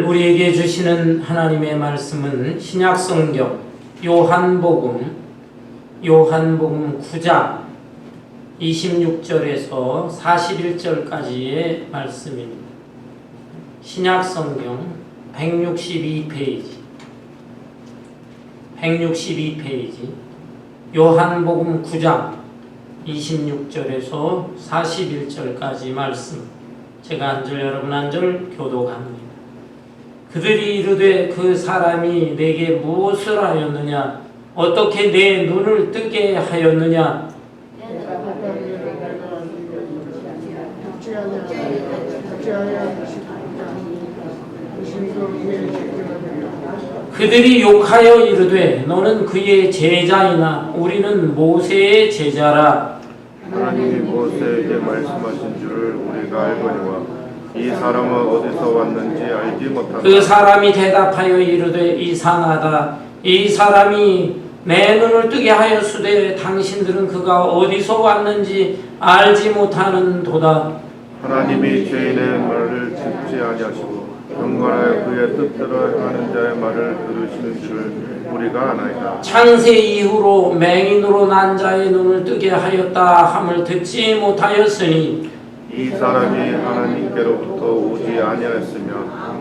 우리에게 주시는 하나님의 말씀은 신약성경 요한복음 9장 26절에서 41절까지의 말씀입니다. 신약성경 162페이지 요한복음 9장 26절에서 41절까지 말씀, 제가 한 절 여러분 한 절 교독합니다. 그들이 이르되 그 사람이 내게 무엇을 하였느냐? 어떻게 내 눈을 뜨게 하였느냐? 그들이 욕하여 이르되 너는 그의 제자이나 우리는 모세의 제자라. 하나님이 모세에게 말씀하신 줄을 우리가 알거니와 이 사람은 어디서 왔는지 알지 못한다. 그 사람이 대답하여 이르되 이상하다. 이 사람이 내 눈을 뜨게 하였으되 당신들은 그가 어디서 왔는지 알지 못하는도다. 하나님이 죄인의 말을 듣지 아니하시고 경건하여 그의 뜻대로 하는 자의 말을 들으시는 줄을 우리가 아나이다. 창세 이후로 맹인으로 난 자의 눈을 뜨게 하였다 함을 듣지 못하였으니 이 사람이 하나님께로부터 오지 아니하였으며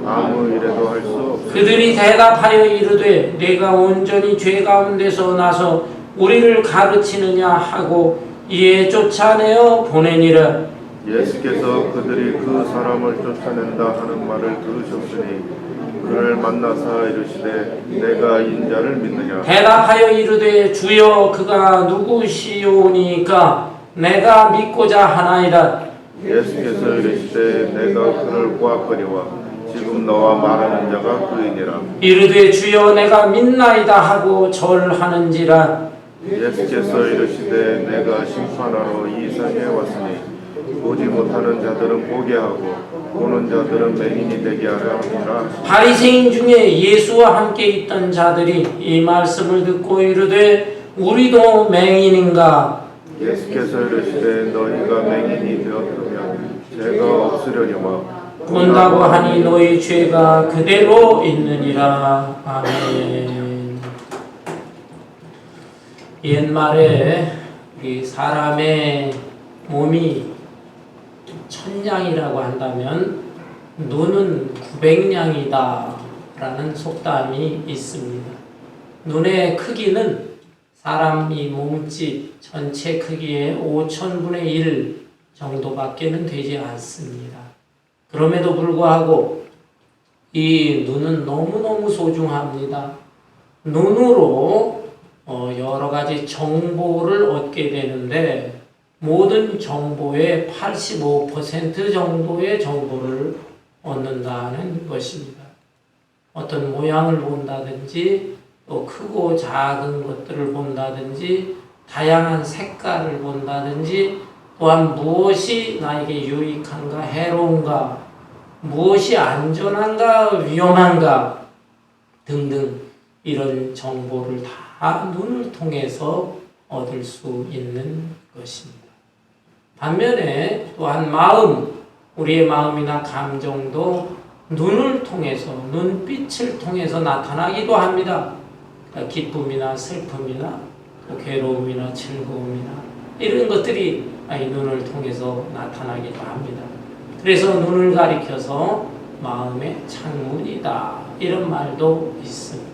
아무 일에도 할 수 없으니 그들이 대답하여 이르되 내가 온전히 죄 가운데서 나서 우리를 가르치느냐 하고 이에 쫓아내어 보내니라. 예수께서 그들이 그 사람을 쫓아낸다 하는 말을 들으셨으니 그를 만나사 이르시되 내가 인자를 믿느냐? 대답하여 이르되 주여 그가 누구시오니까 내가 믿고자 하나이다. 예수께서 이르시되 내가 그를 보았거니와 지금 너와 말하는 자가 그이니라. 이르되 주여 내가 믿나이다 하고 절하는지라. 예수께서 이르시되 내가 심판하러 이 세상에 왔으니 보지 못하는 자들은 보게 하고 보는 자들은 맹인이 되게 하려 함이라. 바리새인 중에 예수와 함께 있던 자들이 이 말씀을 듣고 이르되 우리도 맹인인가? 예수께서 이르시되 너희가 맹인이 되었다면 죄가 없으려니와 본다고 하니 너희 죄가 그대로 있느니라. 아멘. 옛말에 이 사람의 몸이 천냥이라고 한다면 눈은 900냥이다 라는 속담이 있습니다. 눈의 크기는 사람 이 몸집 전체 크기의 5,000분의 1 정도밖에는 되지 않습니다. 그럼에도 불구하고 이 눈은 너무너무 소중합니다. 눈으로 여러 가지 정보를 얻게 되는데 모든 정보의 85% 정도의 정보를 얻는다는 것입니다. 어떤 모양을 본다든지 또 크고 작은 것들을 본다든지 다양한 색깔을 본다든지 또한 무엇이 나에게 유익한가 해로운가 무엇이 안전한가 위험한가 등등 이런 정보를 다 눈을 통해서 얻을 수 있는 것입니다. 반면에 또한 마음, 우리의 마음이나 감정도 눈을 통해서 눈빛을 통해서 나타나기도 합니다. 기쁨이나 슬픔이나 괴로움이나 즐거움이나 이런 것들이 이 눈을 통해서 나타나기도 합니다. 그래서 눈을 가리켜서 마음의 창문이다 이런 말도 있습니다.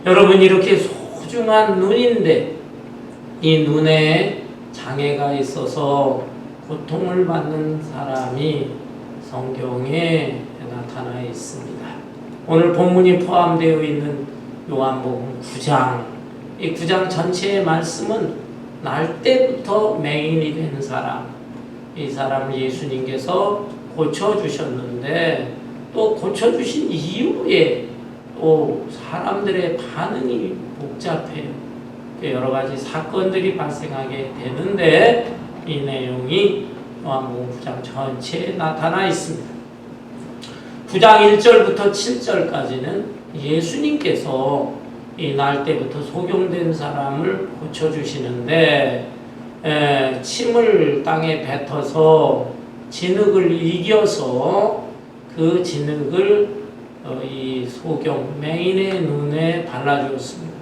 여러분 이렇게 소중한 눈인데 이 눈에 장애가 있어서 고통을 받는 사람이 성경에 나타나 있습니다. 오늘 본문이 포함되어 있는 요한복음 9장, 이 9장 전체의 말씀은 날 때부터 맹인이 된 사람, 이 사람을 예수님께서 고쳐주셨는데 또 고쳐주신 이후에 또 사람들의 반응이 복잡해요. 여러 가지 사건들이 발생하게 되는데 이 내용이 요한복음 9장 전체에 나타나 있습니다. 9장 1절부터 7절까지는 예수님께서 이 날 때부터 소경된 사람을 고쳐주시는데 침을 땅에 뱉어서 진흙을 이겨서 그 진흙을 이 소경 맹인의 눈에 발라주었습니다.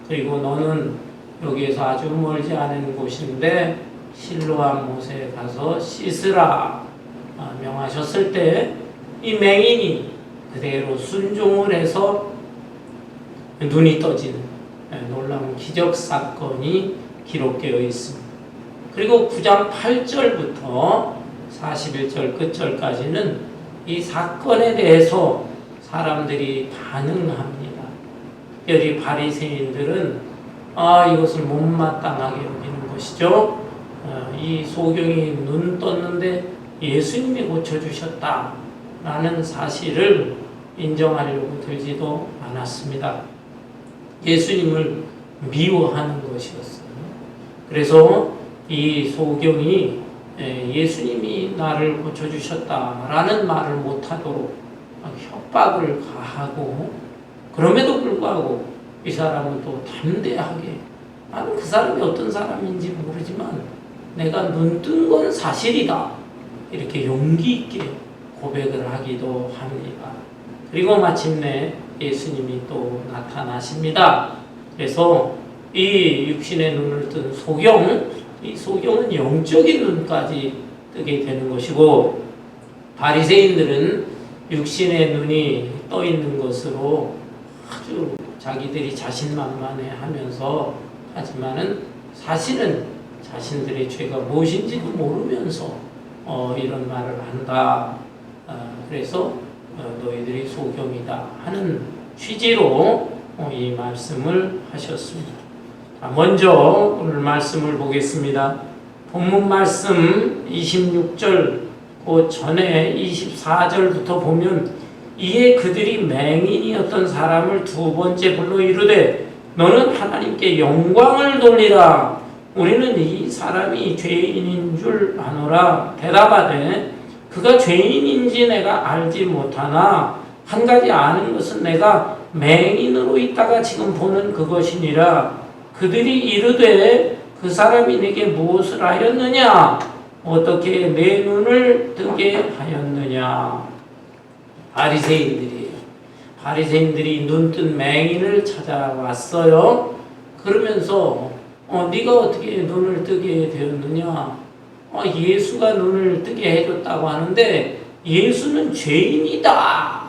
그리고 너는 여기에서 아주 멀지 않은 곳인데 실로암 못에 가서 씻으라 명하셨을 때 이 맹인이 그대로 순종을 해서 눈이 떠지는 놀라운 기적 사건이 기록되어 있습니다. 그리고 9장 8절부터 41절 끝절까지는 이 사건에 대해서 사람들이 반응합니다. 특별히 바리새인들은 이것을 못마땅하게 여기는 것이죠. 이 소경이 눈 떴는데 예수님이 고쳐주셨다라는 사실을 인정하려고 들지도 않았습니다. 예수님을 미워하는 것이었어요. 그래서 이 소경이 예수님이 나를 고쳐주셨다라는 말을 못하도록 협박을 가하고, 그럼에도 불구하고 이 사람은 또 담대하게, 나는 그 사람이 어떤 사람인지 모르지만 내가 눈 뜬 건 사실이다, 이렇게 용기 있게 고백을 하기도 합니다. 그리고 마침내 예수님이 또 나타나십니다. 그래서 이 육신의 눈을 뜬 소경, 이 소경은 영적인 눈까지 뜨게 되는 것이고, 바리새인들은 육신의 눈이 떠 있는 것으로 아주 자기들이 자신만만해 하면서, 하지만은 사실은 자신들의 죄가 무엇인지도 모르면서 이런 말을 한다. 그래서 너희들이 소경이다 하는 취지로 이 말씀을 하셨습니다. 먼저 오늘 말씀을 보겠습니다. 본문 말씀 26절 그 전에 24절부터 보면, 이에 그들이 맹인이었던 사람을 두 번째 불러 이르되 너는 하나님께 영광을 돌리라. 우리는 이 사람이 죄인인 줄 아노라. 대답하되 그가 죄인인지 내가 알지 못하나 한 가지 아는 것은 내가 맹인으로 있다가 지금 보는 그것이니라. 그들이 이르되 그 사람이 내게 무엇을 하였느냐? 어떻게 내 눈을 뜨게 하였느냐? 바리새인들이 눈뜬 맹인을 찾아왔어요. 그러면서 네가 어떻게 눈을 뜨게 되었느냐? 예수가 눈을 뜨게 해줬다고 하는데 예수는 죄인이다.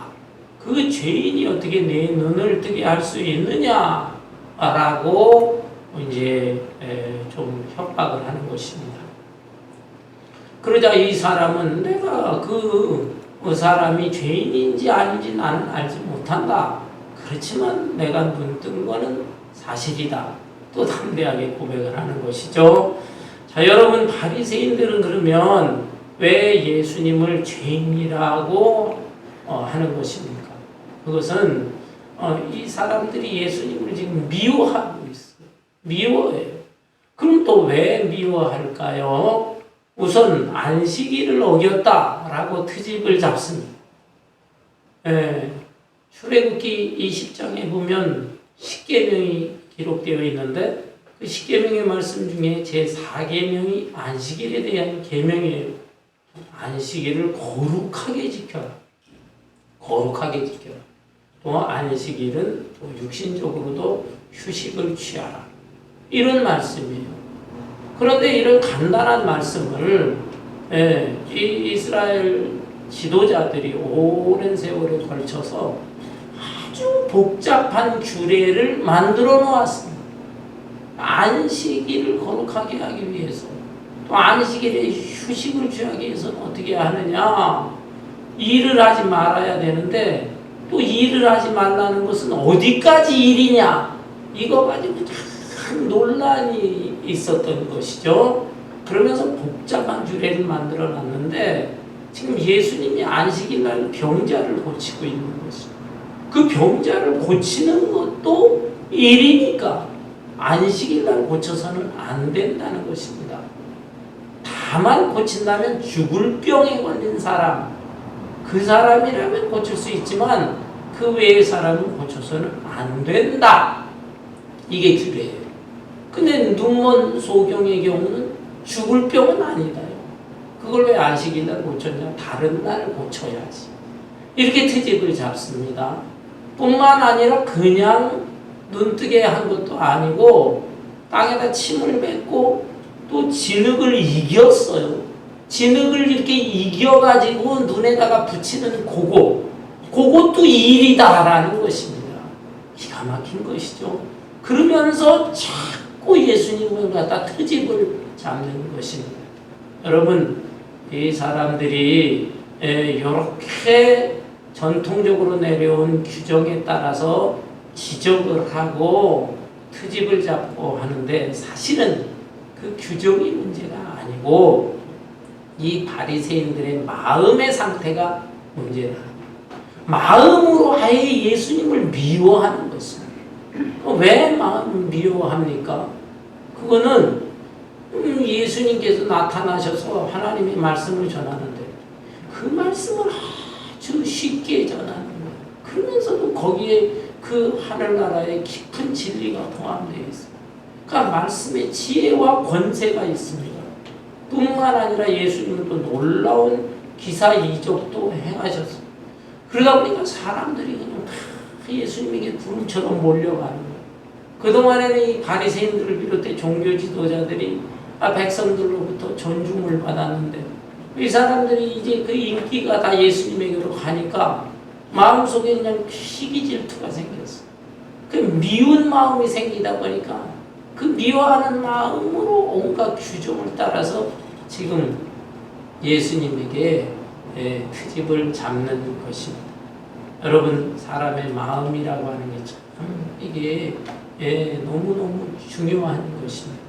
그 죄인이 어떻게 내 눈을 뜨게 할 수 있느냐? 라고 이제 좀 협박을 하는 것입니다. 그러자 이 사람은 내가 그 사람이 죄인인지 아닌지 나는 알지 못한다. 그렇지만 내가 눈 뜬 거는 사실이다. 또 담대하게 고백을 하는 것이죠. 자, 여러분, 바리새인들은 그러면 왜 예수님을 죄인이라고 하는 것입니까? 그것은 이 사람들이 예수님을 지금 미워하고 있어요. 미워해요. 그럼 또 왜 미워할까요? 우선 안식일을 어겼다라고 트집을 잡습니다. 출애굽기 20장에 보면 10계명이 기록되어 있는데 그 10계명의 말씀 중에 제4계명이 안식일에 대한 계명이에요. 안식일을 거룩하게 지켜라. 거룩하게 지켜라. 또 안식일은 또 육신적으로도 휴식을 취하라. 이런 말씀이에요. 그런데 이런 간단한 말씀을 이 이스라엘 지도자들이 오랜 세월에 걸쳐서 아주 복잡한 규례를 만들어 놓았습니다. 안식일을 거룩하게 하기 위해서, 또 안식일에 휴식을 취하기 위해서는 어떻게 하느냐? 일을 하지 말아야 되는데 또 일을 하지 말라는 것은 어디까지 일이냐? 이거 가지고 참 논란이 있었던 것이죠. 그러면서 복잡한 규례를 만들어 놨는데 지금 예수님이 안식일날 병자를 고치고 있는 것입니다. 그 병자를 고치는 것도 일이니까 안식일날 고쳐서는 안 된다는 것입니다. 다만 고친다면 죽을 병에 걸린 사람, 그 사람이라면 고칠 수 있지만 그 외의 사람은 고쳐서는 안 된다. 이게 규례예요. 근데 눈먼 소경의 경우는 죽을 병은 아니다요. 그걸 왜 안식일날 고쳤냐? 다른 날 고쳐야지. 이렇게 트집을 잡습니다. 뿐만 아니라 그냥 눈뜨게 한 것도 아니고 땅에다 침을 뱉고 또 진흙을 이겼어요. 진흙을 이렇게 이겨가지고 눈에다가 붙이는 그것도 일이다라는 것입니다. 기가 막힌 것이죠. 그러면서 자꾸 예수님을 갖다 트집을 잡는 것입니다. 여러분, 이 사람들이 이렇게 전통적으로 내려온 규정에 따라서 지적을 하고 트집을 잡고 하는데 사실은 그 규정이 문제가 아니고 이 바리새인들의 마음의 상태가 문제다. 마음으로 아예 예수님을 미워하는 것입니다. 왜 마음을 미워합니까? 그거는 예수님께서 나타나셔서 하나님의 말씀을 전하는데 그 말씀을 아주 쉽게 전하는 거예요. 그러면서도 거기에 그 하늘나라의 깊은 진리가 포함되어 있어요. 그러니까 말씀에 지혜와 권세가 있습니다. 뿐만 아니라 예수님은 또 놀라운 기사 이적도 행하셨어요. 그러다 보니까 사람들이 그냥 다 예수님에게 구름처럼 몰려가는 거예요. 그동안에는 이 바리새인들을 비롯해 종교 지도자들이 백성들로부터 존중을 받았는데 이 사람들이 이제 그 인기가 다 예수님에게로 가니까 마음속에 그냥 시기 질투가 생겼어요. 그 미운 마음이 생기다 보니까 그 미워하는 마음으로 온갖 규정을 따라서 지금 예수님에게 트집을 잡는 것입니다. 여러분, 사람의 마음이라고 하는 게 참 이게 너무너무 중요한 것입니다.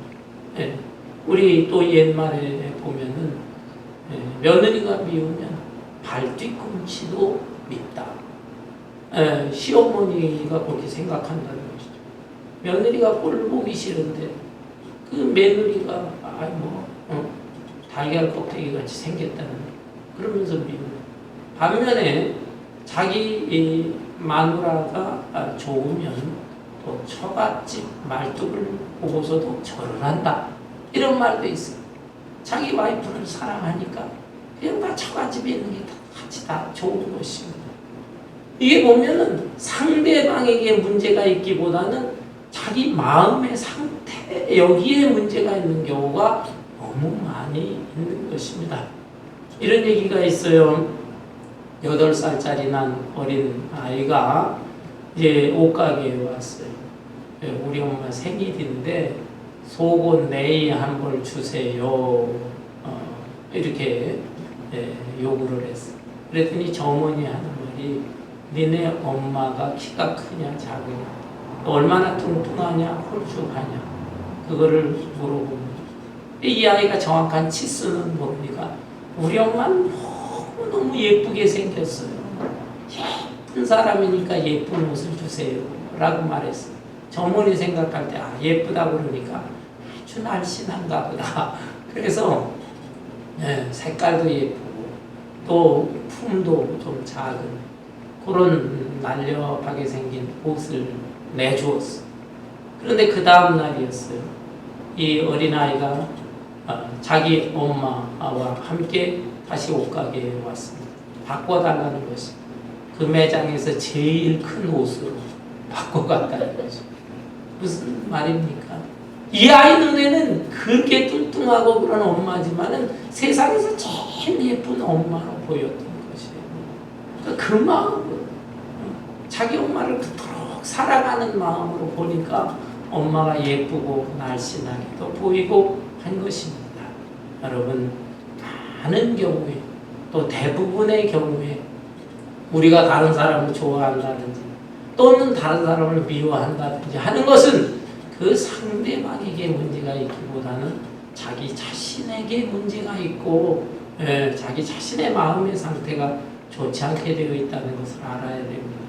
우리 또 옛말에 보면은 며느리가 미우면 발 뒤꿈치도 밉다. 시어머니가 그렇게 생각한다는 것이죠. 며느리가 꼴 보기 싫은데 그 며느리가 달걀 껍데기 같이 생겼다는 그러면서 미워요. 반면에 자기 마누라가 좋으면 또 처갓집 말뚝을 보고서도 절을 한다. 이런 말도 있어요. 자기 와이프를 사랑하니까 그냥 다 처갓집에 있는 게 같이 다 좋은 것입니다. 이게 보면은 상대방에게 문제가 있기보다는 자기 마음의 상태, 여기에 문제가 있는 경우가 너무 많이 있는 것입니다. 이런 얘기가 있어요. 8살짜리 난 어린 아이가 이제 옷가게에 왔어요. 우리 엄마 생일인데 속옷 네이 한 벌 주세요. 이렇게 요구를 했어요. 그랬더니 점원이 하는 말이 니네 엄마가 키가 크냐 작으냐 얼마나 뚱뚱하냐 홀쭉하냐 그거를 물어보면 이 아이가 정확한 치수는 모르니까 우리 엄마는 너무 예쁘게 생겼어요. 예쁜 사람이니까 예쁜 옷을 주세요 라고 말했어요. 점원이 생각할 때 예쁘다고 그러니까 아주 날씬한가 보다. 그래서 색깔도 예쁘고 또 품도 좀 작은 그런 날렵하게 생긴 옷을 내주었어. 그런데 그 다음 날이었어요. 이 어린아이가 자기 엄마와 함께 다시 옷가게에 왔습니다. 바꿔달라는 것이 그 매장에서 제일 큰 옷으로 바꿔갔다는 거죠. 무슨 말입니까? 이 아이 눈에는 그렇게 뚱뚱하고 그런 엄마지만은 세상에서 제일 예쁜 엄마로 보였던 것이에요. 그 마음으로 자기 엄마를 그토록 사랑하는 마음으로 보니까 엄마가 예쁘고 날씬하게도 보이고 한 것입니다. 여러분, 많은 경우에 또 대부분의 경우에 우리가 다른 사람을 좋아한다든지 또는 다른 사람을 미워한다든지 하는 것은 그 상대방에게 문제가 있기보다는 자기 자신에게 문제가 있고 자기 자신의 마음의 상태가 좋지 않게 되어 있다는 것을 알아야 됩니다.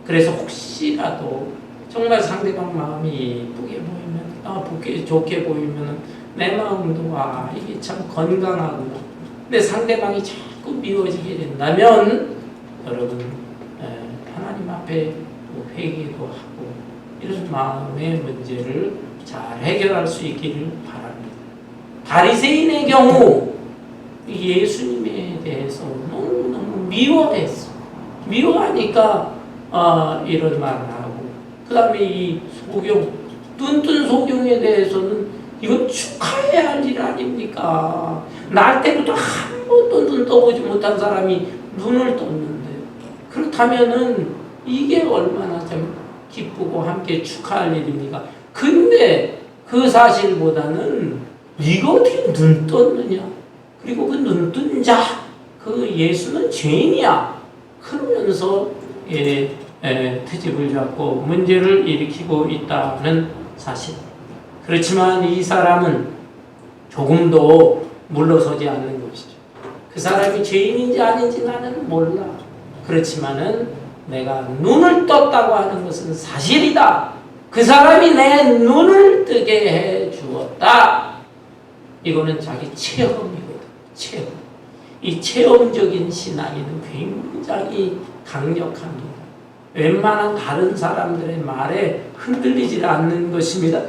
그래서 혹시라도 정말 상대방 마음이 예쁘게 보이면 좋게 보이면 내 마음도 이게 참 건강하구나. 근데 상대방이 자꾸 미워지게 된다면 여러분 하나님 앞에 회개도 하고 이런 마음의 문제를 잘 해결할 수 있기를 바랍니다. 바리새인의 경우 예수님에 대해서 너무너무 미워했어. 미워하니까 이런 말을 하고, 그 다음에 이 소경, 눈뜬 소경에 대해서는 이건 축하해야 할 일 아닙니까? 날 때부터 한 번도 눈 떠보지 못한 사람이 눈을 떴는데, 그렇다면은 이게 얼마나 좀 기쁘고 함께 축하할 일입니까? 근데 그 사실보다는 네가 어떻게 눈 떴느냐? 그리고 그 눈 뜬 자, 그 예수는 죄인이야. 그러면서 트집을 잡고 문제를 일으키고 있다는 사실. 그렇지만 이 사람은 조금도 물러서지 않는 것이죠. 그 사람이 죄인인지 아닌지 나는 몰라. 그렇지만은 내가 눈을 떴다고 하는 것은 사실이다. 그 사람이 내 눈을 뜨게 해 주었다. 이거는 자기 체험이거든. 체험. 이 체험적인 신앙에는 굉장히 강력합니다. 웬만한 다른 사람들의 말에 흔들리지 않는 것입니다.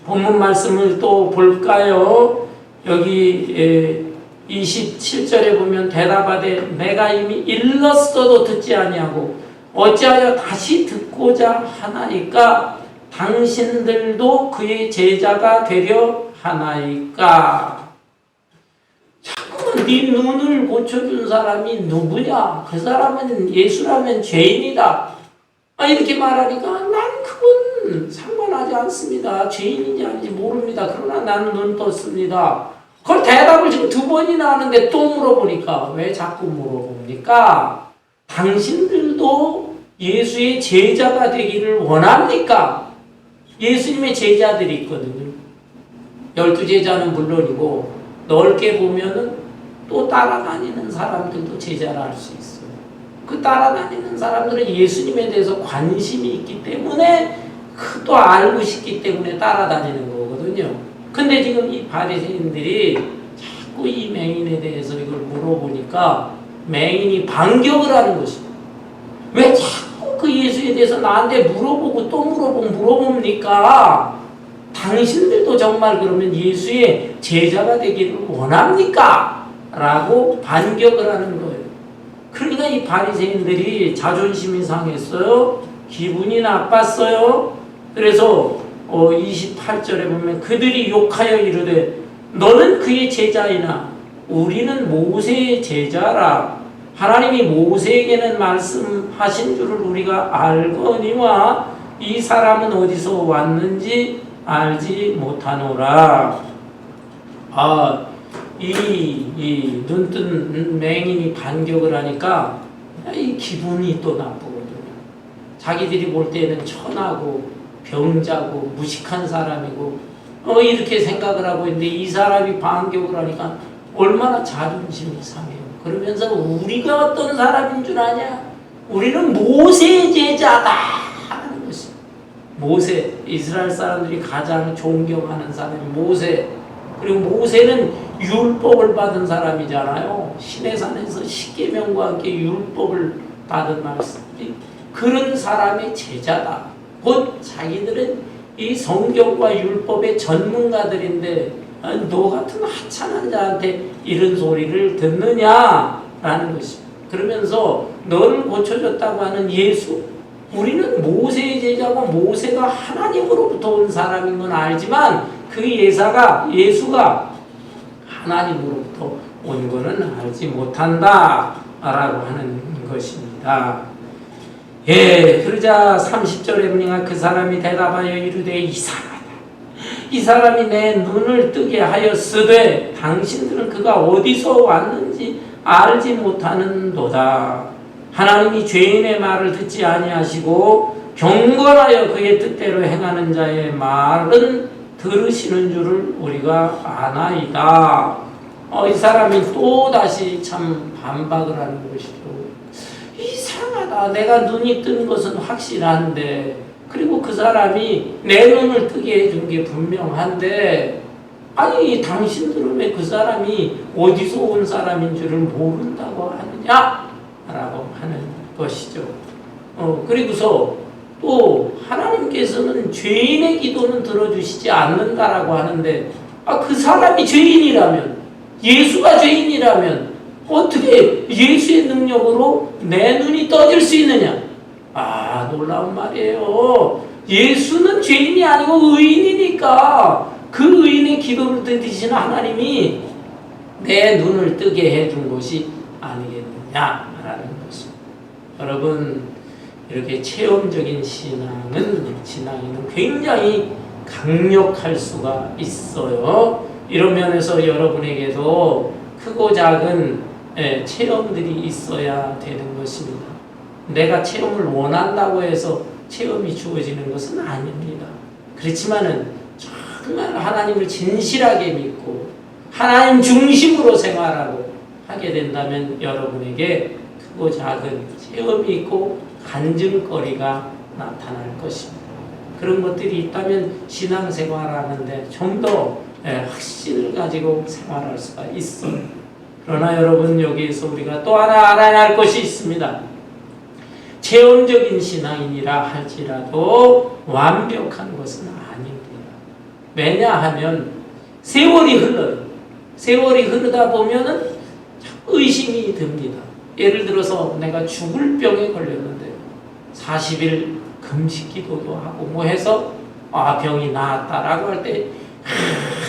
본문 말씀을 또 볼까요? 여기 27절에 보면 대답하되 내가 이미 일렀어도 듣지 아니하고 어찌하여 다시 듣고자 하나이까? 당신들도 그의 제자가 되려 하나이까? 자꾸만 네 눈을 고쳐준 사람이 누구냐? 그 사람은 예수라면 죄인이다. 이렇게 말하니까 난 그건 상관하지 않습니다. 죄인인지 아닌지 모릅니다. 그러나 나는 눈 떴습니다. 그걸 대답을 지금 2번이나 하는데 또 물어보니까 왜 자꾸 물어봅니까? 당신들도 예수의 제자가 되기를 원합니까? 예수님의 제자들이 있거든요. 12제자는 물론이고 넓게 보면은 또 따라다니는 사람들도 제자라 할 수 있어요. 그 따라다니는 사람들은 예수님에 대해서 관심이 있기 때문에 또 알고 싶기 때문에 따라다니는 거거든요. 근데 지금 이 바리새인들이 자꾸 이 맹인에 대해서 이걸 물어보니까 맹인이 반격을 하는 것입니다. 왜 자꾸 그 예수에 대해서 나한테 물어보고 또 물어봅니까? 당신들도 정말 그러면 예수의 제자가 되기를 원합니까? 라고 반격을 하는 거예요. 그러니까 이 바리새인들이 자존심이 상했어요. 기분이 나빴어요. 그래서 28절에 보면 그들이 욕하여 이르되 너는 그의 제자이나 우리는 모세의 제자라. 하나님이 모세에게는 말씀하신 줄을 우리가 알거니와 이 사람은 어디서 왔는지 알지 못하노라. 이 눈뜬 맹인이 반격을 하니까 이 기분이 또 나쁘거든요. 자기들이 볼 때는 천하고 병자고 무식한 사람이고 이렇게 생각을 하고 있는데 이 사람이 반격을 하니까 얼마나 자존심이 상해요. 그러면서 우리가 어떤 사람인 줄 아냐? 우리는 모세의 제자다 하는 것이. 모세, 이스라엘 사람들이 가장 존경하는 사람이 모세. 그리고 모세는 율법을 받은 사람이잖아요. 시내산에서 십계명과 함께 율법을 받은 말씀이 그런 사람의 제자다. 곧 자기들은 이 성경과 율법의 전문가들인데 너 같은 하찮은 자한테 이런 소리를 듣느냐라는 것입니다. 그러면서 너를 고쳐줬다고 하는 예수, 우리는 모세의 제자고 모세가 하나님으로부터 온 사람인 건 알지만 그 예수가 하나님으로부터 온 것은 알지 못한다 라고 하는 것입니다. 그러자 30절에 보니까 그 사람이 대답하여 이르되 이상하다. 이 사람이 내 눈을 뜨게 하였으되 당신들은 그가 어디서 왔는지 알지 못하는도다. 하나님이 죄인의 말을 듣지 아니하시고 경건하여 그의 뜻대로 행하는 자의 말은 들으시는 줄을 우리가 아나이다. 이 사람이 또다시 참 반박을 하는 것이죠. 이상하다. 내가 눈이 뜬 것은 확실한데, 그리고 그 사람이 내 눈을 뜨게 해준 게 분명한데, 아니 당신들은 왜 그 사람이 어디서 온 사람인 줄을 모른다고 하느냐? 라고 하는 것이죠. 그리고서 또 하나님께서는 죄인의 기도는 들어주시지 않는다라고 하는데 그 사람이 죄인이라면, 예수가 죄인이라면 어떻게 예수의 능력으로 내 눈이 떠질 수 있느냐? 아, 놀라운 말이에요. 예수는 죄인이 아니고 의인이니까 그 의인의 기도를 들으시는 하나님이 내 눈을 뜨게 해준 것이 아니겠느냐라는 것입니다. 여러분, 이렇게 체험적인 신앙은 굉장히 강력할 수가 있어요. 이런 면에서 여러분에게도 크고 작은 체험들이 있어야 되는 것입니다. 내가 체험을 원한다고 해서 체험이 주어지는 것은 아닙니다. 그렇지만은 정말 하나님을 진실하게 믿고 하나님 중심으로 생활하고 하게 된다면 여러분에게 크고 작은 체험이 있고 간증거리가 나타날 것입니다. 그런 것들이 있다면 신앙생활하는데 좀 더 확신을 가지고 생활할 수가 있어요. 그러나 여러분, 여기에서 우리가 또 하나 알아야 할 것이 있습니다. 체험적인 신앙인이라 할지라도 완벽한 것은 아닙니다. 왜냐하면 세월이 흘러요. 세월이 흐르다 보면은 의심이 듭니다. 예를 들어서 내가 죽을 병에 걸렸는데 40일 금식 기도도 하고 뭐 해서 병이 나았다라고 할 때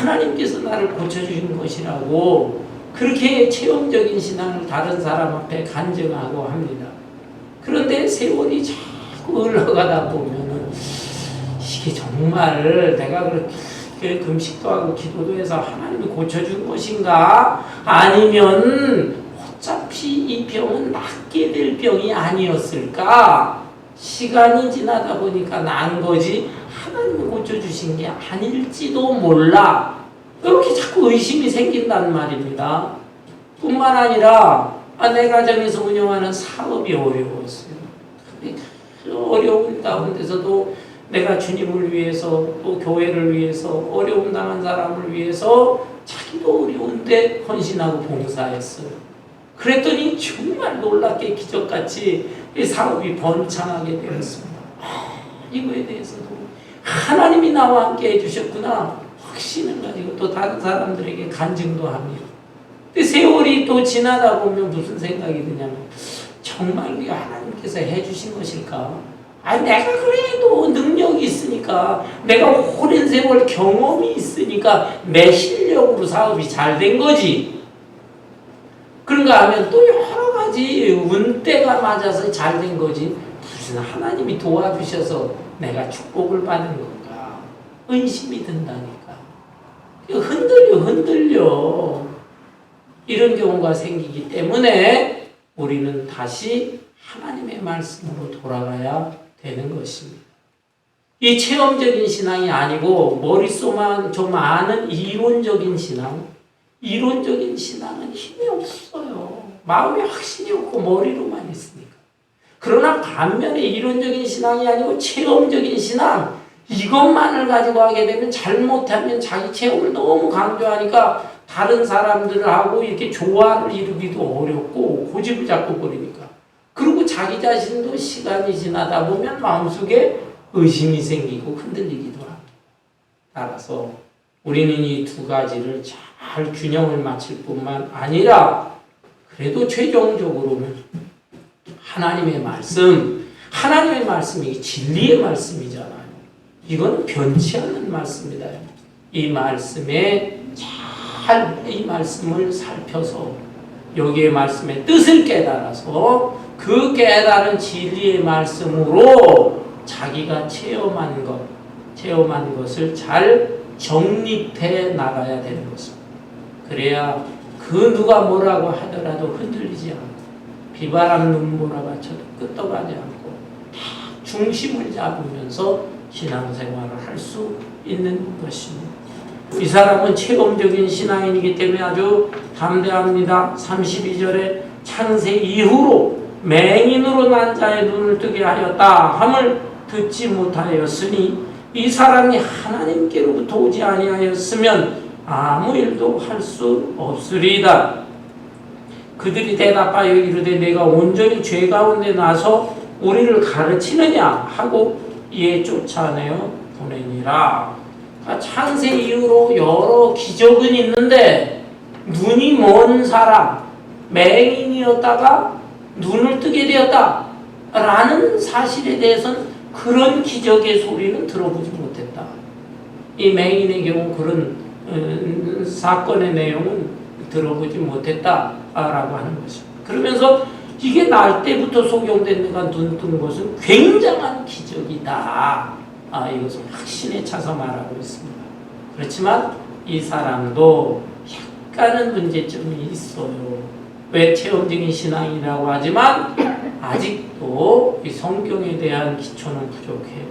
하나님께서 나를 고쳐주신 것이라고 그렇게 체험적인 신앙을 다른 사람 앞에 간증하고 합니다. 그런데 세월이 자꾸 흘러가다 보면은 이게 정말 내가 그렇게 금식도 하고 기도도 해서 하나님이 고쳐준 것인가? 아니면 어차피 이 병은 낫게 될 병이 아니었을까? 시간이 지나다 보니까 난 거지 하나님이 고쳐주신 게 아닐지도 몰라. 이렇게 자꾸 의심이 생긴단 말입니다. 뿐만 아니라 내 가정에서 운영하는 사업이 어려웠어요. 어려운 가운데서도 내가 주님을 위해서 또 교회를 위해서 어려움 당한 사람을 위해서 자기도 어려운데 헌신하고 봉사했어요. 그랬더니 정말 놀랍게 기적같이 이 사업이 번창하게 되었습니다. 이거에 대해서도 하나님이 나와 함께 해주셨구나 확신을 가지고 또 다른 사람들에게 간증도 합니다. 근데 세월이 또 지나다 보면 무슨 생각이 드냐면 정말 우리 하나님께서 해주신 것일까? 내가 그래도 능력이 있으니까 내가 오랜 세월 경험이 있으니까 내 실력으로 사업이 잘 된 거지. 그런가 하면 또 여러 가지 운때가 맞아서 잘 된 거지. 무슨 하나님이 도와주셔서 내가 축복을 받은 건가? 의심이 든다니까. 흔들려. 이런 경우가 생기기 때문에 우리는 다시 하나님의 말씀으로 돌아가야 되는 것입니다. 이 체험적인 신앙이 아니고 머릿속만 좀 아는 이론적인 신앙, 이론적인 신앙은 힘이 없어요. 마음에 확신이 없고 머리로만 있으니까. 그러나 반면에 이론적인 신앙이 아니고 체험적인 신앙, 이것만을 가지고 하게 되면 잘못하면 자기 체험을 너무 강조하니까 다른 사람들하고 이렇게 조화를 이루기도 어렵고 고집을 잡고 버리니까. 그리고 자기 자신도 시간이 지나다 보면 마음속에 의심이 생기고 흔들리기도 합니다. 따라서 우리는 이 두 가지를 잘 균형을 맞출 뿐만 아니라 그래도 최종적으로는 하나님의 말씀이 진리의 말씀이잖아요. 이건 변치 않는 말씀이다. 이 말씀에 이 말씀을 살펴서 여기의 말씀의 뜻을 깨달아서 그 깨달은 진리의 말씀으로 자기가 체험한 것을 잘 정립해 나가야 되는 것입니다. 그래야 그 누가 뭐라고 하더라도 흔들리지 않고 비바람 눈몰아봐쳐도 끄떡하지 않고 중심을 잡으면서 신앙생활을 할 수 있는 것입니다. 이 사람은 체험적인 신앙인이기 때문에 아주 담대합니다. 32절에 창세 이후로 맹인으로 난 자의 눈을 뜨게 하였다 함을 듣지 못하였으니 이 사람이 하나님께로부터 오지 아니하였으면 아무 일도 할 수 없으리이다. 그들이 대답하여 이르되 내가 온전히 죄 가운데 나서 우리를 가르치느냐 하고 이에 쫓아내어 보내니라. 창세 이후로 여러 기적은 있는데 눈이 먼 사람, 맹인이었다가 눈을 뜨게 되었다라는 사실에 대해서는 그런 기적의 소리는 들어보지 못했다. 이 맹인의 경우 그런 사건의 내용은 들어보지 못했다라고 하는 것입니다. 그러면서 이게 날 때부터 소경된 내가 눈 뜬 것은 굉장한 기적이다. 이것을 확신에 차서 말하고 있습니다. 그렇지만 이 사람도 약간은 문제점이 있어요. 왜 체험적인 신앙이라고 하지만 아직도 이 성경에 대한 기초는 부족해요.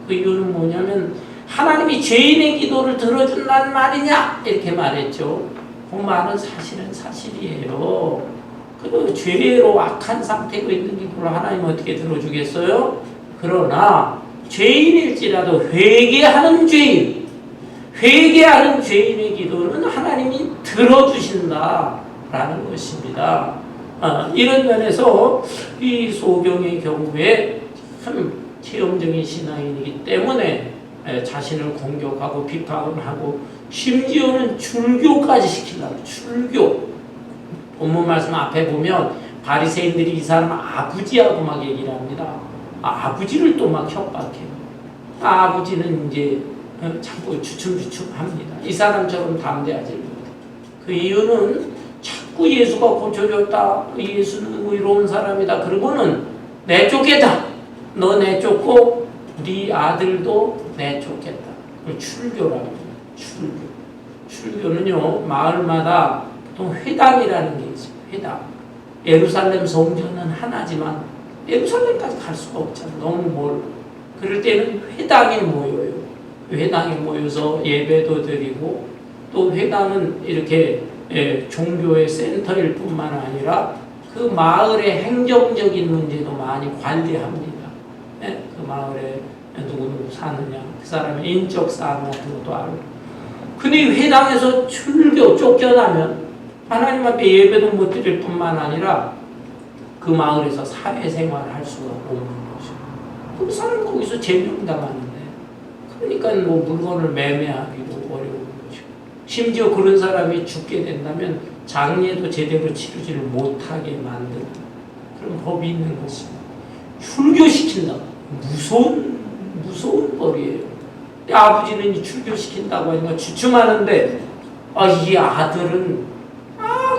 그 이유는 뭐냐면 하나님이 죄인의 기도를 들어준다는 말이냐 이렇게 말했죠. 그 말은 사실은 사실이에요. 그 죄로 악한 상태로 있는 기도를 하나님 어떻게 들어주겠어요? 그러나 죄인일지라도 회개하는 죄인의 기도는 하나님이 들어주신다라는 것입니다. 이런 면에서 이 소경의 경우에 참 체험적인 신앙인이기 때문에 자신을 공격하고 비판을 하고 심지어는 출교까지 시키려고 출교. 본문 말씀 앞에 보면 바리새인들이 이 사람 아버지하고 막 얘기를 합니다. 아버지를 또 막 협박해요. 아버지는 이제 자꾸 주춤주춤합니다. 이 사람처럼 담대하지 못해. 그 이유는 자꾸 예수가 고쳐줬다. 예수는 의로운 사람이다. 그러고는 내쫓겠다. 너 내쫓고 네 아들도 내쫓겠다. 출교라고 해요. 출교는요 마을마다 보통 회당이라는 게 있어요. 회당. 예루살렘 성전은 하나지만 예루살렘까지 갈 수가 없잖아요. 너무 멀어. 그럴 때는 회당에 모여요. 회당에 모여서 예배도 드리고 또 회당은 이렇게 종교의 센터일 뿐만 아니라 그 마을의 행정적인 문제도 많이 관리합니다. 그 마을에 누구 사느냐, 그 사람의 인적 사항 같은 것도 알고. 근데 회당에서 출교 쫓겨나면 하나님 앞에 예배도 못 드릴 뿐만 아니라 그 마을에서 사회생활을 할 수가 없는 것이죠. 그 사람 거기서 제명당하는데 그러니까 뭐 물건을 매매하기도 어려운 것이고 심지어 그런 사람이 죽게 된다면 장례도 제대로 치르지를 못하게 만드는 그런 법이 있는 것입니다. 출교시킨다. 무서운 법이에요. 아버지는 출교시킨다고 하니까 주춤하는데 이 아들은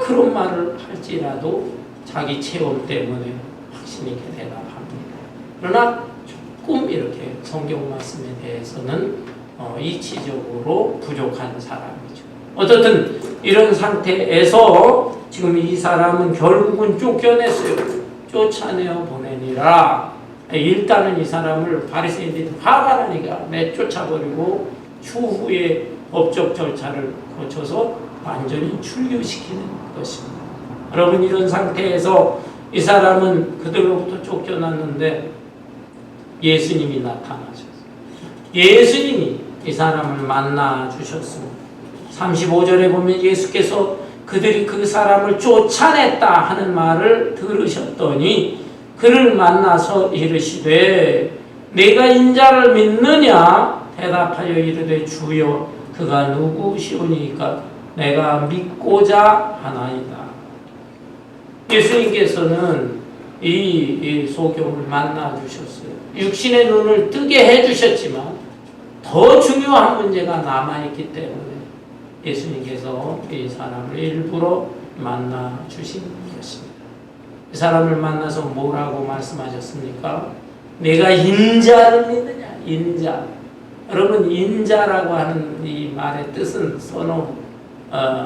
그런 말을 할지라도 자기 체험 때문에 확신 있게 대답합니다. 그러나 조금 이렇게 성경 말씀에 대해서는 이치적으로 부족한 사람이죠. 어쨌든 이런 상태에서 지금 이 사람은 결국은 쫓겨냈어요. 쫓아내어 보내니라. 일단은 이 사람을 바리새인들이 화가 나니까 내쫓아버리고 추후에 법적 절차를 거쳐서 완전히 출교시키는 것입니다. 여러분 이런 상태에서 이 사람은 그들로부터 쫓겨났는데 예수님이 나타나셨어요. 예수님이 이 사람을 만나 주셨습니다. 35절에 보면 예수께서 그들이 그 사람을 쫓아냈다 하는 말을 들으셨더니 그를 만나서 이르시되 내가 인자를 믿느냐 대답하여 이르되 주여 그가 누구시오니까 내가 믿고자 하나이다. 예수님께서는 이 소경을 만나 주셨어요. 육신의 눈을 뜨게 해주셨지만 더 중요한 문제가 남아있기 때문에 예수님께서 이 사람을 일부러 만나 주신 것입니다. 이 사람을 만나서 뭐라고 말씀하셨습니까? 내가 인자를 믿느냐? 인자. 여러분 인자라고 하는 이 말의 뜻은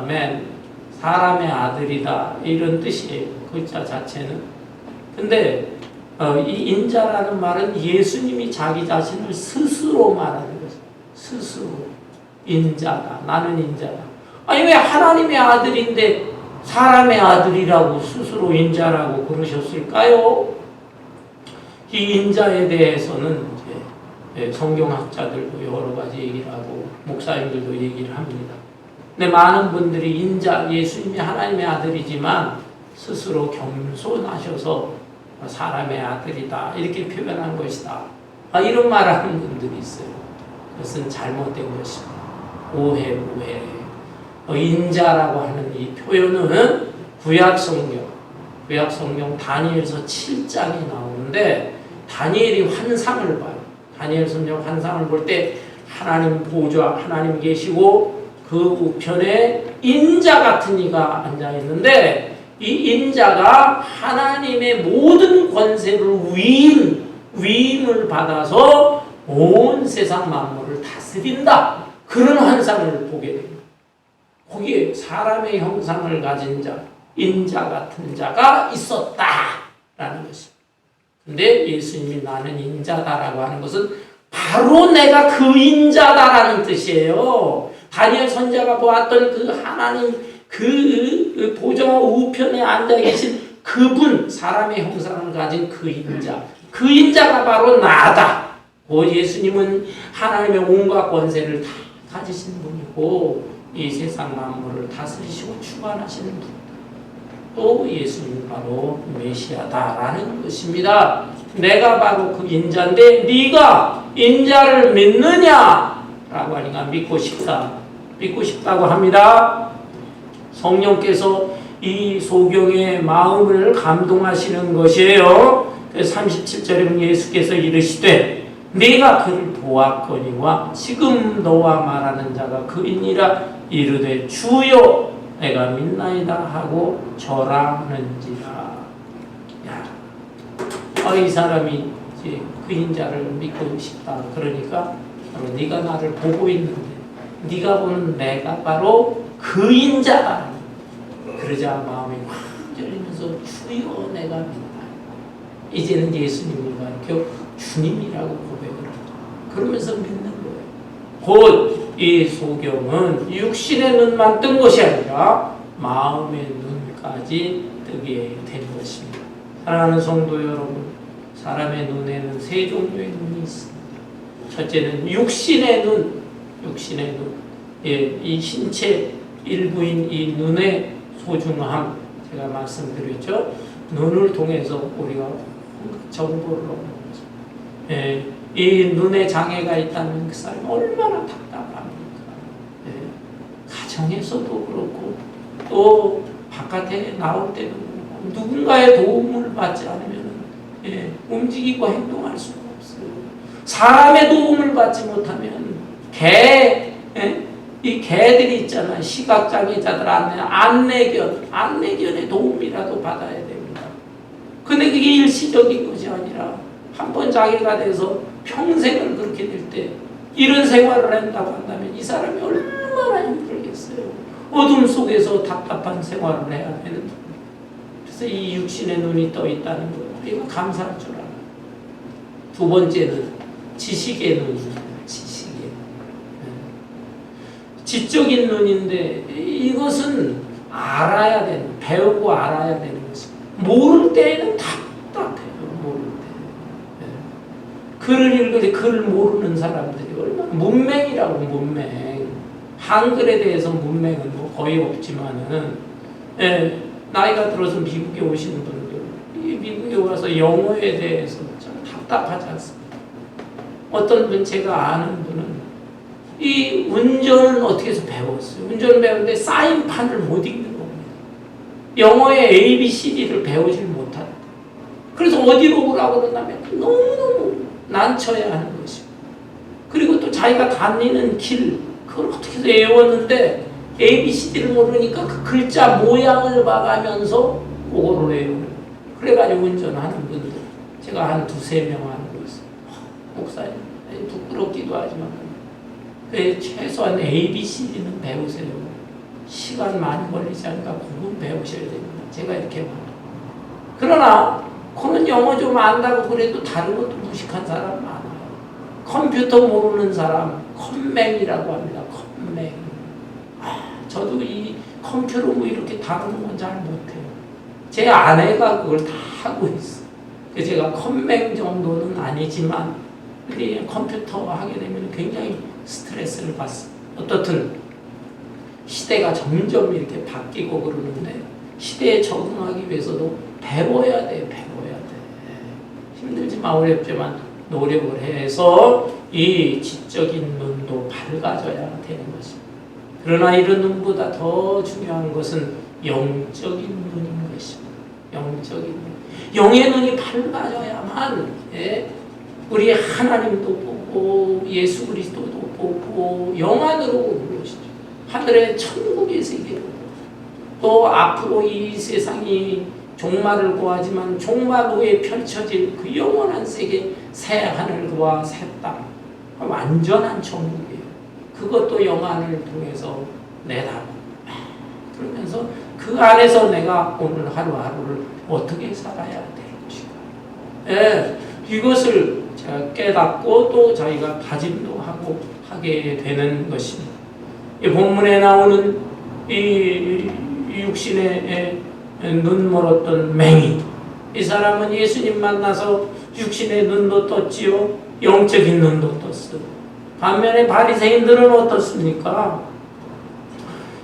맨 사람의 아들이다 이런 뜻이에요. 글자 자체는. 근데 이 인자라는 말은 예수님이 자기 자신을 스스로 말하는 거죠. 스스로 인자다. 나는 인자다. 아니 왜 하나님의 아들인데 사람의 아들이라고 스스로 인자라고 그러셨을까요? 이 인자에 대해서는 이제 성경학자들도 여러 가지 얘기를 하고 목사님들도 얘기를 합니다. 근데 많은 분들이 인자, 예수님이 하나님의 아들이지만 스스로 겸손하셔서 사람의 아들이다 이렇게 표현한 것이다. 이런 말하는 분들이 있어요. 그것은 잘못된 것입니다. 오해. 인자라고 하는 이 표현은 구약 성경 다니엘서 7장이 나오는데 다니엘이 환상을 봐요. 다니엘 선생 환상을 볼 때 하나님 보좌, 하나님 계시고 그 우편에 인자 같은 이가 앉아 있는데 이 인자가 하나님의 모든 권세를 위임을 받아서 온 세상 만물을 다스린다. 그런 환상을 보게 됩니다. 거기에 사람의 형상을 가진 자, 인자 같은 자가 있었다라는 것입니다. 근데 예수님이 나는 인자다라고 하는 것은 바로 내가 그 인자다라는 뜻이에요. 다니엘 선지자가 보았던 그 하나님 그 보좌 우편에 앉아 계신 그분, 사람의 형상을 가진 그 인자, 그 인자가 바로 나다. 예수님은 하나님의 온갖 권세를 다 가지신 분이고 이 세상 만물을 다스리시고 주관하시는 분. 또 예수님은 바로 메시아다라는 것입니다. 내가 바로 그 인자인데 네가 인자를 믿느냐? 라고 하니까 믿고 싶다고 합니다. 성령께서 이 소경의 마음을 감동하시는 것이에요. 37절에 예수께서 이르시되 네가 그를 보았거니와 지금 너와 말하는 자가 그이니라 이르되 주여 내가 믿나이다 하고 절하는지라. 이 사람이 이제 그 인자를 믿고 싶다. 그러니까 바로 네가 나를 보고 있는데 네가 보는 내가 바로 그 인자다. 그러자 마음이 확 열리면서 주여 내가 믿다. 이제는 예수님을 가르쳐 주님이라고 고백을 하죠. 그러면서 믿는 거예요. 곧 이 소경은 육신의 눈만 뜬 것이 아니라 마음의 눈까지 뜨게 된 것입니다. 사랑하는 성도 여러분, 사람의 눈에는 세 종류의 눈이 있습니다. 첫째는 육신의 눈. 이 신체 일부인 이 눈의 소중함, 제가 말씀드렸죠. 눈을 통해서 우리가 정보를 얻는 거죠. 이 눈에 장애가 있다는 그 사람이 얼마나 답답합니까? 가정에서도 그렇고 또 바깥에 나올 때도 그렇고 누군가의 도움을 받지 않으면 움직이고 행동할 수가 없어요. 사람의 도움을 받지 못하면 이 개들이 있잖아요. 시각장애자들 안내견의 도움이라도 받아야 됩니다. 근데 그게 일시적인 것이 아니라 한 번 장애가 돼서 평생을 그렇게 될 때 이런 생활을 한다고 한다면 이 사람이 얼마나 힘들겠어요. 어둠 속에서 답답한 생활을 해야 되는. 그래서 이 육신의 눈이 떠 있다는 거예요. 이거 감사할 줄 알아요. 두 번째는 지식의 눈입니다. 지적인 눈인데 이것은 알아야 되는, 배우고 알아야 되는 것입니다. 모를 때에는 답답해요. 모를 때. 글을 읽을 때 글을 모르는 사람들이 얼마나 문맹이라고. 문맹. 한글에 대해서 문맹은 뭐 거의 없지만은 나이가 들어서 미국에 오시는 분들 미국에 와서 영어에 대해서 참 답답하지 않습니까? 어떤 분 제가 아는 분은 이 운전은 어떻게 해서 배웠어요? 운전을 배우는데 사인판을 못 읽는 겁니다. 영어의 ABCD를 배우질 못한다. 그래서 어디로 오라고 그러냐면 너무너무 난처해 하는 것이고, 그리고 또 자기가 다니는 길, 그걸 어떻게 해서 외웠는데 ABCD를 모르니까 그 글자 모양을 봐가면서 그거를 외우는. 그래가지고 운전하는 분들 제가 한 두세 명 아는 거 있어요. 목사님, 부끄럽기도 하지만 최소한 ABCD는 배우세요. 시간 많이 걸리지 않으니까 그건 배우셔야 됩니다. 제가 이렇게 말해요. 그러나 그는 영어 좀 안다고 그래도 다른 것도 무식한 사람 많아요. 컴퓨터 모르는 사람 컴맹이라고 합니다. 컴맹. 저도 이 컴퓨터 뭐 이렇게 다루는 건 잘 못해요. 제 아내가 그걸 다 하고 있어요. 제가 컴맹 정도는 아니지만 컴퓨터 하게 되면 굉장히 스트레스를 받습니다. 어떻든 시대가 점점 이렇게 바뀌고 그러는데 시대에 적응하기 위해서도 배워야 돼. 힘들지만 어렵지만 노력을 해서 이 지적인 눈도 밝아져야 되는 것입니다. 그러나 이런 눈보다 더 중요한 것은 영적인 눈인 것입니다. 영적인 눈. 영의 눈이 밝아져야만 우리 하나님도 보고 예수 그리스도도 보고 영안으로 보는 것이죠. 하늘의 천국의 세계로 또 앞으로 이 세상이 종말을 고하지만 종말 후에 펼쳐질 그 영원한 세계, 새 하늘과 새 땅, 완전한 천국이에요. 그것도 영안을 통해서 내다보고 그러면서 그 안에서 내가 오늘 하루하루를 어떻게 살아야 될 것인가. 이것을 제가 깨닫고 또 저희가 다짐도 하고 하게 되는 것입니다. 이 본문에 나오는 이 육신의 눈 멀었던 맹인, 이 사람은 예수님 만나서 육신의 눈도 떴지요, 영적인 눈도 떴어요. 반면에 바리새인들은 어떻습니까?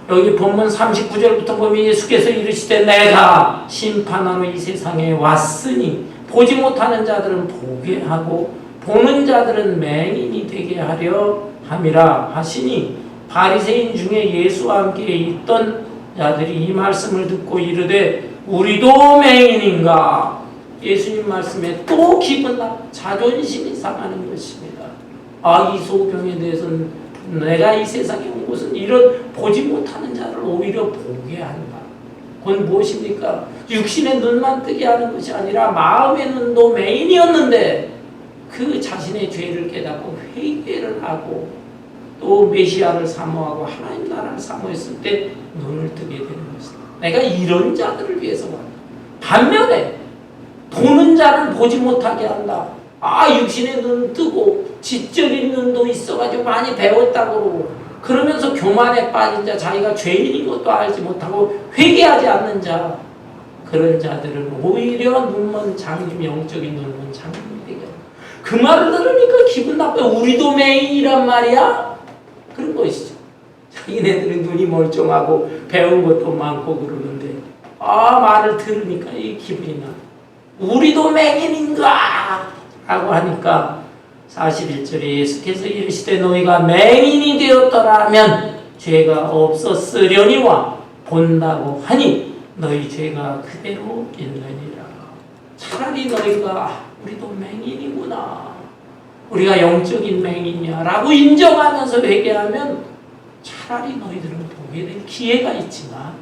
여기 본문 39절부터 보면 예수께서 이르시되 내가 심판하러 이 세상에 왔으니 보지 못하는 자들은 보게 하고 보는 자들은 맹인이 되게 하려 함이라 하시니, 바리새인 중에 예수와 함께 있던 자들이 이 말씀을 듣고 이르되 우리도 맹인인가? 예수님 말씀에 또 기분 나쁘고 자존심이 상하는 것입니다. 이 소경에 대해서는 내가 이 세상에 온 것은 이런 보지 못하는 자를 오히려 보게 한다. 그건 무엇입니까? 육신의 눈만 뜨게 하는 것이 아니라 마음의 눈도 맹인이었는데 그 자신의 죄를 깨닫고 회개를 하고 또 메시아를 사모하고 하나님 나라를 사모했을 때 눈을 뜨게 되는 것이다. 내가 이런 자들을 위해서 왔다. 반면에 보는 자는 보지 못하게 한다. 육신의 눈 뜨고 지적인 눈도 있어가지고 많이 배웠다고 그러고 그러면서 교만에 빠진 자, 자기가 죄인인 것도 알지 못하고 회개하지 않는 자, 그런 자들은 오히려 눈먼 장님, 영적인 눈먼 장님이 되게 합니다. 그 말을 들으니까 기분 나빠요. 우리도 맹인이란 말이야? 그런 것이죠. 자기네들은 눈이 멀쩡하고 배운 것도 많고 그러는데 말을 들으니까 이 기분이 나. 우리도 맹인인가? 라고 하니까 41절에 예수께서 이르시되 너희가 맹인이 되었더라면 죄가 없었으려니와 본다고 하니 너희 죄가 그대로 있느니라. 차라리 너희가 우리도 맹인이구나, 우리가 영적인 맹인이야 라고 인정하면서 회개하면 차라리 너희들은 보게 될 기회가 있지만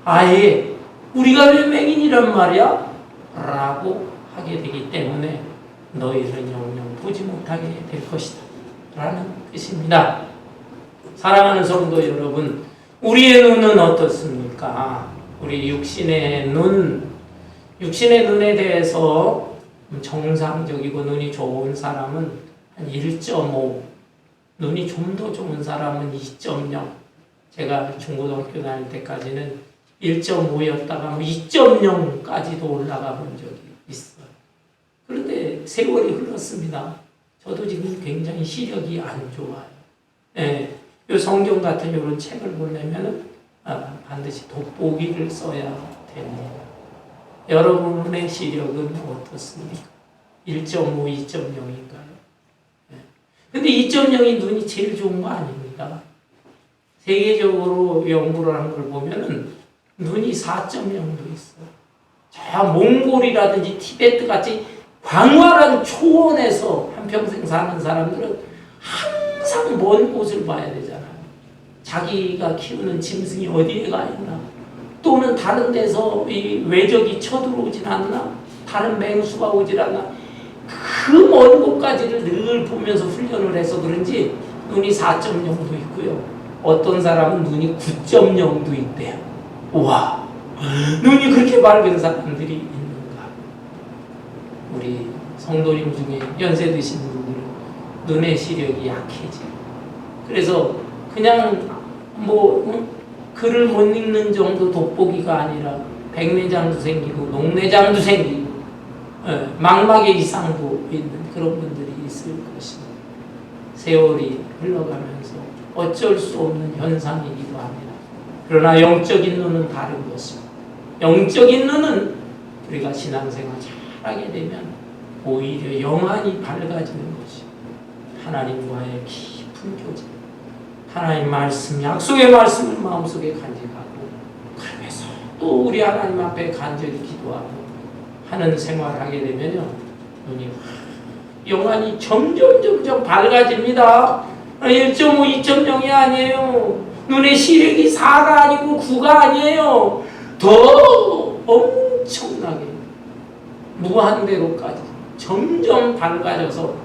아예 우리가 왜 맹인이란 말이야? 라고 하게 되기 때문에 너희들은 영영 보지 못하게 될 것이다 라는 뜻입니다. 사랑하는 성도 여러분, 우리의 눈은 어떻습니까? 우리 육신의 눈에 대해서 정상적이고 눈이 좋은 사람은 한 1.5, 눈이 좀 더 좋은 사람은 2.0. 제가 중고등학교 다닐 때까지는 1.5였다가 2.0까지도 올라가 본 적이 있어요. 그런데 세월이 흘렀습니다. 저도 지금 굉장히 시력이 안 좋아요. 이 성경 같은 이런 책을 보려면 반드시 돋보기를 써야 됩니다. 여러분의 시력은 어떻습니까? 1.5, 2.0인가요? 근데 2.0이 눈이 제일 좋은 거 아닙니다. 세계적으로 연구를 한 걸 보면은 눈이 4.0도 있어요. 저 몽골이라든지 티베트 같이 광활한 초원에서 한평생 사는 사람들은 항상 먼 곳을 봐야 되잖아요. 자기가 키우는 짐승이 어디에 가 있나, 또는 다른 데서 이 외적이 쳐들어오진 않나, 다른 맹수가 오질 않나, 그 먼 곳까지를 늘 보면서 훈련을 해서 그런지 눈이 4.0도 있고요. 어떤 사람은 눈이 9.0도 있대요. 와, 눈이 그렇게 밝은 사람들이 있는가? 우리 성도님 중에 연세 드신 분들은 눈의 시력이 약해져요. 그래서 그냥 글을 못 읽는 정도 돋보기가 아니라 백내장도 생기고 녹내장도 생기고 망막의 이상도 있는 그런 분들이 있을 것입니다. 세월이 흘러가면서 어쩔 수 없는 현상이기도 합니다. 그러나 영적인 눈은 다른 것입니다. 영적인 눈은 우리가 신앙생활 잘하게 되면 오히려 영안이 밝아지는 것이 하나님과의 깊은 교제, 하나님 말씀, 약속의 말씀을 마음속에 간직하고 그러면서 또 우리 하나님 앞에 간절히 기도하고 하는 생활을 하게 되면요, 눈이 영안이 점점 밝아집니다. 1.5, 2.0이 아니에요. 눈의 시력이 4가 아니고 9가 아니에요. 더 엄청나게 무한대로까지 점점 밝아져서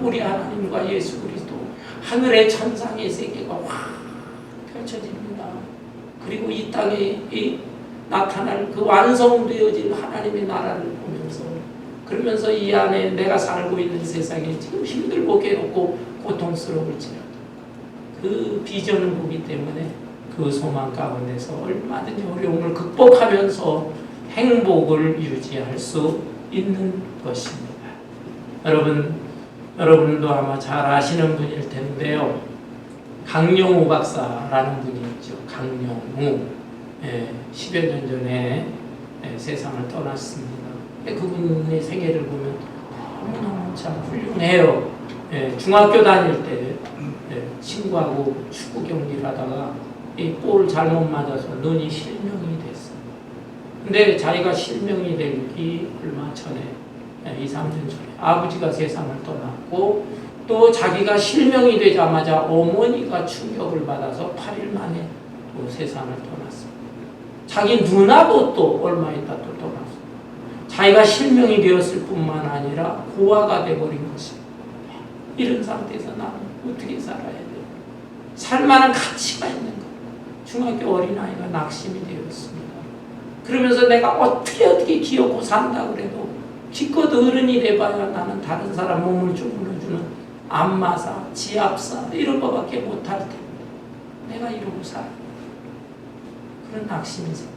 우리 하나님과 예수 그리스도 하늘의 천상의 세계가 확 펼쳐집니다. 그리고 이 땅에 나타날 그 완성되어진 하나님의 나라를 보면서, 그러면서 이 안에 내가 살고 있는 세상에 지금 힘들고 괴롭고 고통스러울지라도 그 비전을 보기 때문에 그 소망 가운데서 얼마든지 어려움을 극복하면서 행복을 유지할 수 있는 것입니다. 여러분도 아마 잘 아시는 분일 텐데요. 강영우 박사라는 분이 있죠. 강영우. 10여 년 전에 세상을 떠났습니다. 그분의 생애를 보면 너무너무 참 훌륭해요. 중학교 다닐 때 친구하고 축구 경기를 하다가 이 볼 잘못 맞아서 눈이 실명이 됐어요. 근데 자기가 실명이 되기 얼마 전에 2, 3년 전에 아버지가 세상을 떠났고, 또 자기가 실명이 되자마자 어머니가 충격을 받아서 8일 만에 또 세상을 떠났어요. 자기 누나도 또 얼마 있다 또 떠났어요. 자기가 실명이 되었을 뿐만 아니라 고아가 돼버린 것입니다. 이런 상태에서 나는 어떻게 살아야 돼요? 살만한 가치가 있는 것. 중학교 어린아이가 낙심이 되었습니다. 그러면서 내가 어떻게 귀엽고 산다 그래도 기껏 어른이 돼봐야 나는 다른 사람 몸을 주물러주는 안마사, 지압사 이런 거밖에 못할 텐데 내가 이러고 살아. 그런 낙심이 생겨.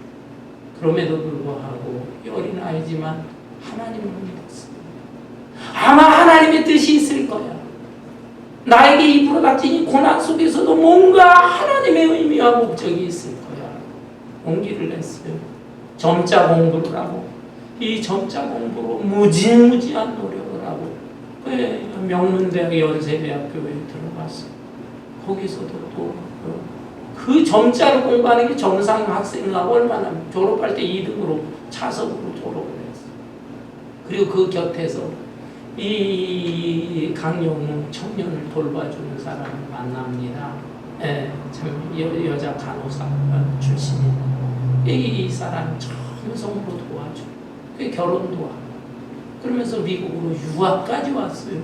그럼에도 불구하고 이 어린아이지만 하나님을 믿었습니다. 아마 하나님의 뜻이 있을 거야. 나에게 이 부러닥친 이 고난 속에서도 뭔가 하나님의 의미와 목적이 있을 거야. 용기를 냈어요. 점자 공부를 하고, 이 점자 공부로 무지무지한 노력을 하고, 명문대학 연세대학교에 들어갔어요. 거기서도 또 그 점자를 공부하는 게 정상 학생하고 얼마나, 졸업할 때 2등으로 차석으로 졸업을 했어요. 그리고 그 곁에서 이 강영우 청년을 돌봐주는 사람을 만납니다. 참 여자 간호사 출신인 이 사람 전성으로 도와줘. 그 결혼도 하고 그러면서 미국으로 유학까지 왔어요.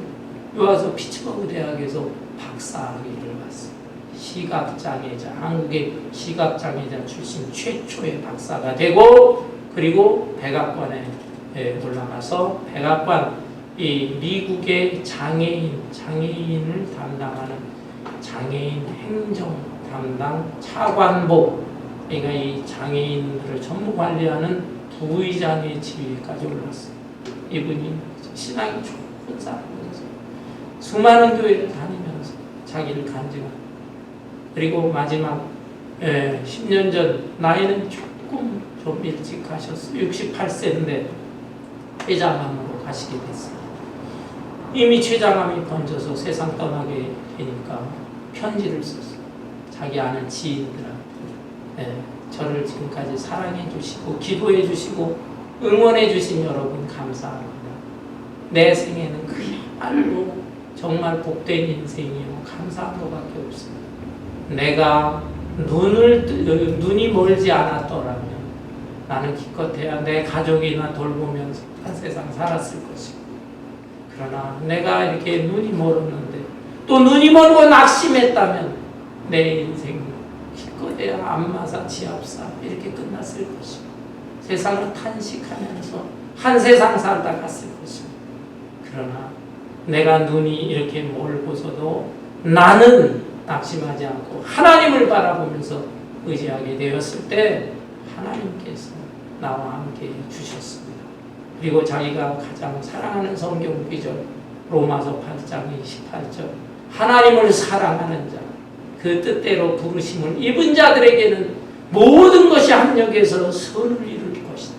와서 피츠버그 대학에서 박사학위를 받았어요. 시각장애자, 한국의 시각장애자 출신 최초의 박사가 되고, 그리고 백악관에 올라가서 백악관 이 미국의 장애인을 담당하는 장애인 행정 담당 차관보, 그러니까 이 장애인들을 전부 관리하는 부의장의 지위까지 올랐어요. 이분이 신앙이 좋은 사람이어서 수많은 교회를 다니면서 자기를 간증하고, 그리고 마지막 10년 전, 나이는 조금 좀 일찍 가셨어요. 68세인데 췌장암으로 가시게 됐어요. 이미 췌장암이 번져서 세상 떠나게 되니까 편지를 썼어요. 자기 아는 지인들한테. 저를 지금까지 사랑해 주시고 기도해 주시고 응원해 주신 여러분 감사합니다. 내 생에는 그야말로 정말 복된 인생이요, 감사한 것밖에 없습니다. 내가 눈이 멀지 않았더라면 나는 기껏해야 내 가족이나 돌보면서 한 세상 살았을 것이고, 그러나 내가 이렇게 눈이 멀었는데 또 눈이 멀고 낙심했다면 내 인생 기껏해야 안마사, 지압사 이렇게 끝났을 것이고, 세상을 탄식하면서 한 세상 살다 갔을 것이고, 그러나 내가 눈이 이렇게 멀고서도 나는 낙심하지 않고 하나님을 바라보면서 의지하게 되었을 때 하나님께서 나와 함께 주셨습니다. 그리고 자기가 가장 사랑하는 성경 구절 로마서 8장 28절, 하나님을 사랑하는 자, 그 뜻대로 부르심을 입은 자들에게는 모든 것이 합력해서 선을 이룰 것이다.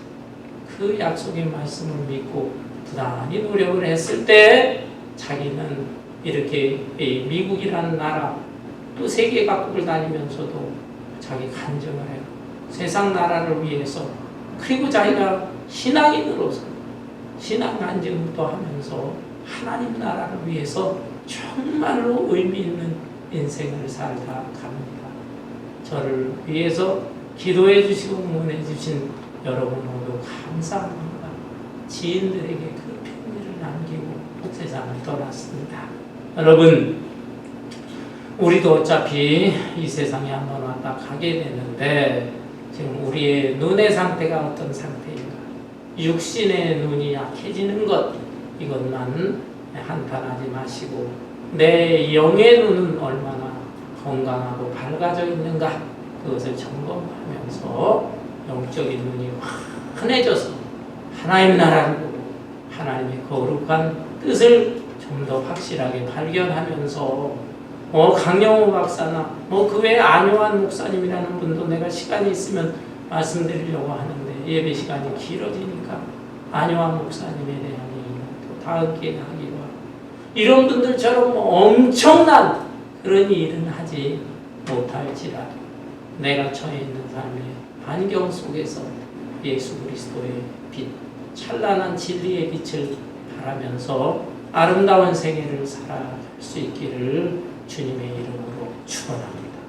그 약속의 말씀을 믿고 부단히 노력을 했을 때 자기는 이렇게 미국이라는 나라 또 세계 각국을 다니면서도 자기 간증을 해요. 세상 나라를 위해서, 그리고 자기가 신앙인으로서 신앙 간증도 하면서 하나님 나라를 위해서 정말로 의미 있는 인생을 살다 갑니다. 저를 위해서 기도해 주시고 응원해 주신 여러분 모두 감사합니다. 지인들에게 그 편지를 남기고 세상을 떠났습니다. 여러분, 우리도 어차피 이 세상에 한번 왔다 가게 되는데 지금 우리의 눈의 상태가 어떤 상태인가? 육신의 눈이 약해지는 것, 이것만 한탄하지 마시고 내 영의 눈은 얼마나 건강하고 밝아져 있는가, 그것을 점검하면서 영적인 눈이 환해져서 하나님 나라를 보고 하나님의 거룩한 뜻을 좀 더 확실하게 발견하면서 강영호 박사나 그 외에 안요한 목사님이라는 분도 내가 시간이 있으면 말씀드리려고 하는데 예배 시간이 길어지니까 안요한 목사님에 대한 얘기는 또 다음 기회에 하기로 하고, 이런 분들처럼 엄청난 그런 일은 하지 못할지라도 내가 처해 있는 삶의 반경 속에서 예수 그리스도의 빛, 찬란한 진리의 빛을 바라면서 아름다운 생애를 살아갈 수 있기를 주님의 이름으로 축원합니다.